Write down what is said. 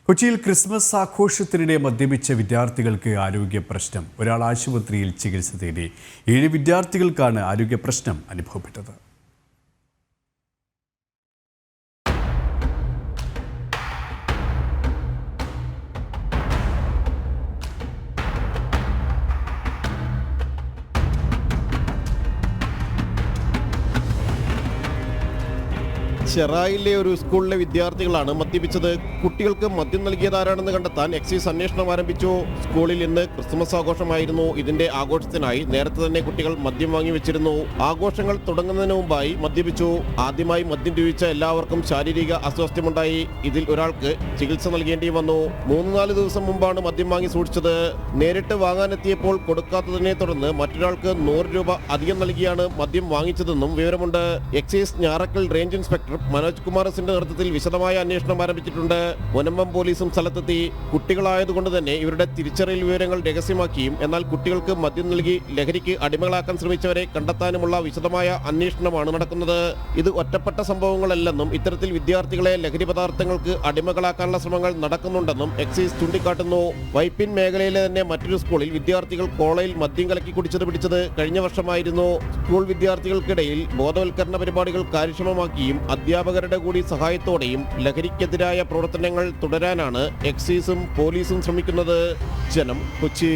കൊച്ചിയിൽ ക്രിസ്മസ് ആഘോഷത്തിനിടെ മദ്യപിച്ച വിദ്യാർത്ഥികൾക്ക് ആരോഗ്യ പ്രശ്നം. ഒരാൾ ആശുപത്രിയിൽ ചികിത്സ തേടി. 7 വിദ്യാർത്ഥികൾക്കാണ് ആരോഗ്യ പ്രശ്നം അനുഭവപ്പെട്ടത്. ചെറായിലെ ഒരു സ്കൂളിലെ വിദ്യാർത്ഥികളാണ് മദ്യപിച്ചത്. കുട്ടികൾക്ക് മദ്യം നൽകിയതാരാണെന്ന് കണ്ടെത്താൻ എക്സൈസ് അന്വേഷണം ആരംഭിച്ചു. സ്കൂളിൽ ഇന്ന് ക്രിസ്മസ് ആഘോഷമായിരുന്നു. ഇതിന്റെ ആഘോഷത്തിനായി നേരത്തെ തന്നെ കുട്ടികൾ മദ്യം വാങ്ങി വെച്ചിരുന്നു. ആഘോഷങ്ങൾ തുടങ്ങുന്നതിന് മുമ്പായി മദ്യപിച്ചു. ആദ്യമായി മദ്യം രുചിച്ച എല്ലാവർക്കും ശാരീരിക അസ്വാസ്ഥ്യമുണ്ടായി. ഇതിൽ ഒരാൾക്ക് ചികിത്സ നൽകേണ്ടി വന്നു. 3-4 ദിവസം മുമ്പാണ് മദ്യം വാങ്ങി സൂക്ഷിച്ചത്. നേരിട്ട് വാങ്ങാനെത്തിയപ്പോൾ കൊടുക്കാത്തതിനെ തുടർന്ന് മറ്റൊരാൾക്ക് 100 രൂപ അധികം നൽകിയാണ് മദ്യം വാങ്ങിച്ചതെന്നും വിവരമുണ്ട്. Excise Njarakkal range inspector Manoj Kumar സിന്റെ നേതൃത്വത്തിൽ വിശദമായ അന്വേഷണം ആരംഭിച്ചിട്ടുണ്ട്. മുനമ്പം പോലീസും സ്ഥലത്തെത്തി. കുട്ടികളായതുകൊണ്ട് തന്നെ ഇവരുടെ തിരിച്ചറിയൽ വിവരങ്ങൾ രഹസ്യമാക്കിയും എന്നാൽ കുട്ടികൾക്ക് മദ്യം നൽകി ലഹരിക്ക് അടിമകളാക്കാൻ ശ്രമിച്ചവരെ കണ്ടെത്താനുമുള്ള വിശദമായ അന്വേഷണമാണ് നടക്കുന്നത്. ഇത് ഒറ്റപ്പെട്ട സംഭവങ്ങളല്ലെന്നും ഇത്തരത്തിൽ വിദ്യാർത്ഥികളെ ലഹരി പദാർത്ഥങ്ങൾക്ക് അടിമകളാക്കാനുള്ള ശ്രമങ്ങൾ നടക്കുന്നുണ്ടെന്നും എക്സൈസ് ചൂണ്ടിക്കാട്ടുന്നു. വൈപ്പിൻ മേഖലയിലെ തന്നെ മറ്റൊരു സ്കൂളിൽ വിദ്യാർത്ഥികൾ കോളയിൽ മദ്യം കലക്കി കുടിച്ചത് പിടിച്ചത് കഴിഞ്ഞ വർഷമായിരുന്നു. സ്കൂൾ വിദ്യാർത്ഥികൾക്കിടയിൽ ബോധവൽക്കരണ പരിപാടികൾ കാര്യക്ഷമമാക്കിയും അധ്യാപകരുടെ കൂടി സഹായത്തോടെയും ലഹരിക്കെതിരായ പ്രവർത്തനങ്ങൾ തുടരാനാണ് എക്സൈസും പോലീസും ശ്രമിക്കുന്നത്. ജനം, കൊച്ചി.